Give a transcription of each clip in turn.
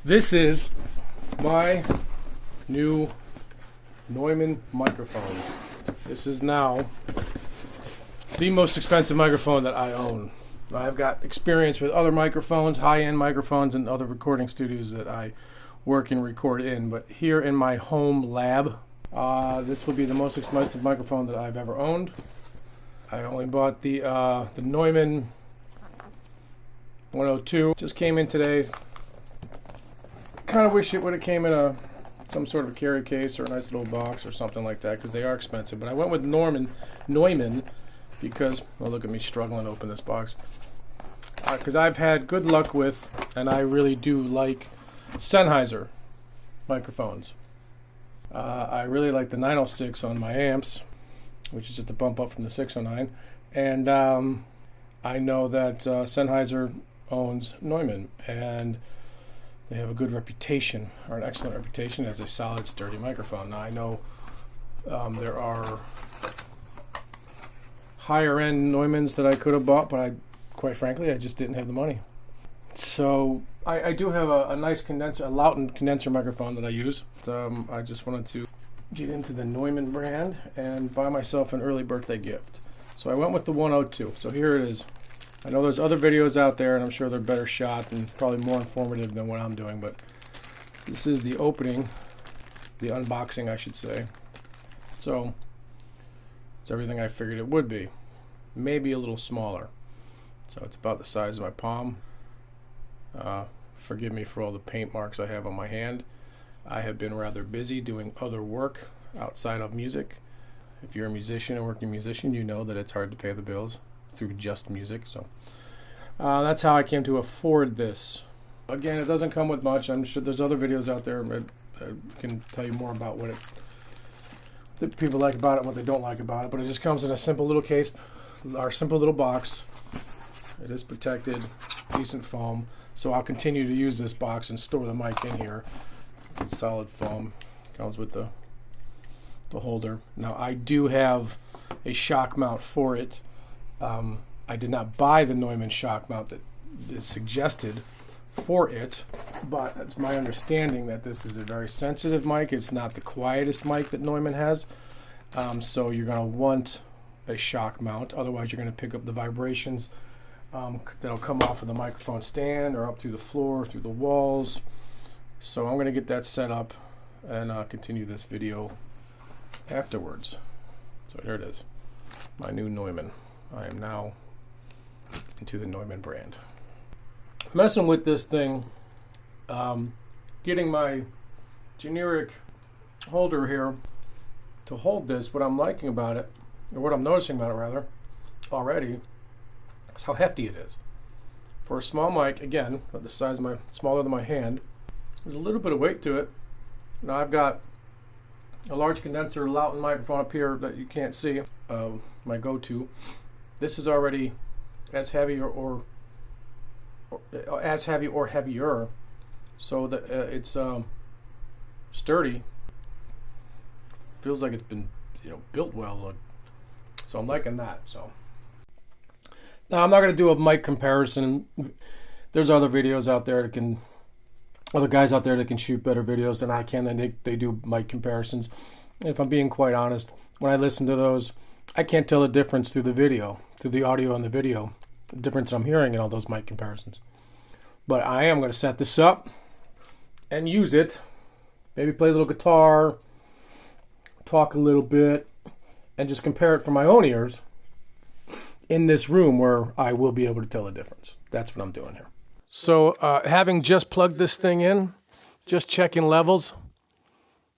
This is my new Neumann microphone. This is now the most expensive microphone that I own. I've got experience with other microphones, high-end microphones, and other recording studios that I work and record in. But here in my home lab, this will be the most expensive microphone that I've ever owned. I only bought the Neumann 102. Just came in today. Kind of wish it would have came in some sort of carry case or a nice little box or something like that, because they are expensive. But I went with Neumann because, well, look at me struggling to open this box. Because I've had good luck with, and I really do like, Sennheiser microphones. I really like the 906 on my amps, which is just a bump up from the 609. And I know that Sennheiser owns Neumann, and they have a good reputation, or an excellent reputation, as a solid, sturdy microphone. Now, I know there are higher-end Neumanns that I could have bought, but quite frankly, I just didn't have the money. So I do have a nice condenser, a Lauten condenser microphone that I use. I just wanted to get into the Neumann brand and buy myself an early birthday gift. So I went with the 102. So here it is. I know there's other videos out there, and I'm sure they're better shot and probably more informative than what I'm doing, but this is the opening, the unboxing, I should say. So it's everything I figured it would be. Maybe a little smaller. So it's about the size of my palm. Forgive me for all the paint marks I have on my hand. I have been rather busy doing other work outside of music. If you're a musician, a working musician, you know that it's hard to pay the bills through just music. So that's how I came to afford this. Again, it doesn't come with much. I'm sure there's other videos out there that can tell you more about what people like about it, what they don't like about it. But it just comes in a simple little case, our simple little box. It is protected, decent foam. So I'll continue to use this box and store the mic in here. It's solid foam. Comes with the holder. Now, I do have a shock mount for it. I did not buy the Neumann shock mount that is suggested for it, but it's my understanding that this is a very sensitive mic. It's not the quietest mic that Neumann has. So you're going to want a shock mount. Otherwise, you're going to pick up the vibrations that'll come off of the microphone stand or up through the floor, through the walls. So I'm going to get that set up and continue this video afterwards. So here it is, my new Neumann. I am now into the Neumann brand. Messing with this thing, getting my generic holder here to hold this, what I'm liking about it, or what I'm noticing about it rather, already, is how hefty it is. For a small mic, again, about the size of smaller than my hand, there's a little bit of weight to it. Now I've got a large condenser Lauten microphone up here that you can't see, my go-to. This is already as heavy or as heavy or heavier, so that it's sturdy. Feels like it's been built well. So I'm liking that. So now I'm not going to do a mic comparison. There's other videos out there other guys out there that can shoot better videos than I can, and they do mic comparisons. And if I'm being quite honest, when I listen to those, I can't tell the difference through the video, through the audio and the video, the difference I'm hearing in all those mic comparisons. But I am going to set this up and use it. Maybe play a little guitar, talk a little bit, and just compare it for my own ears in this room where I will be able to tell the difference. That's what I'm doing here. So having just plugged this thing in, just checking levels,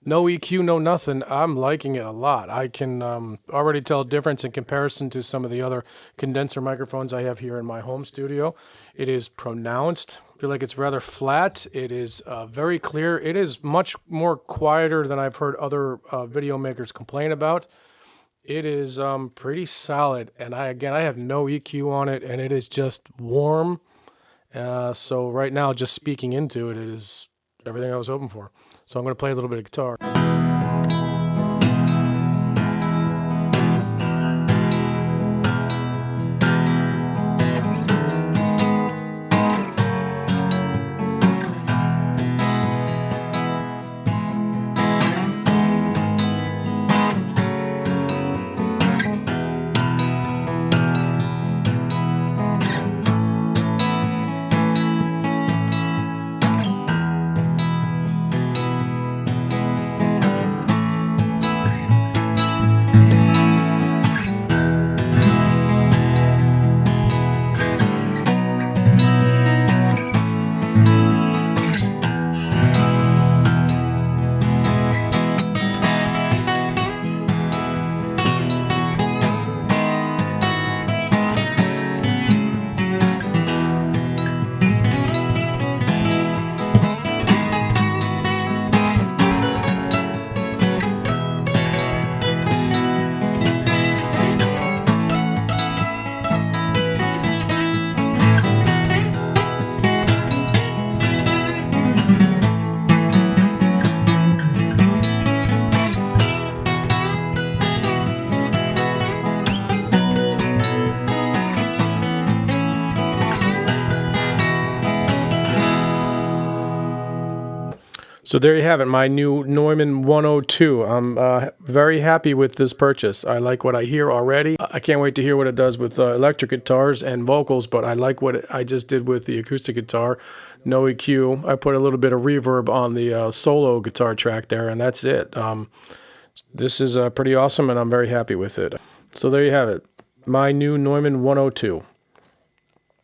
no EQ, no nothing, I'm liking it a lot. I can already tell a difference in comparison to some of the other condenser microphones I have here in my home studio. It is pronounced. I feel like it's rather flat. It is very clear. It is much more quieter than I've heard other video makers complain about. It is pretty solid, and I have no EQ on it, and it is just warm. So right now, just speaking into it, it is everything I was hoping for. So I'm going to play a little bit of guitar. So there you have it, my new Neumann 102. I'm very happy with this purchase. I like what I hear already. I can't wait to hear what it does with electric guitars and vocals, but I like what I just did with the acoustic guitar. No EQ. I put a little bit of reverb on the solo guitar track there, and that's it. This is pretty awesome, and I'm very happy with it. So there you have it, my new Neumann 102.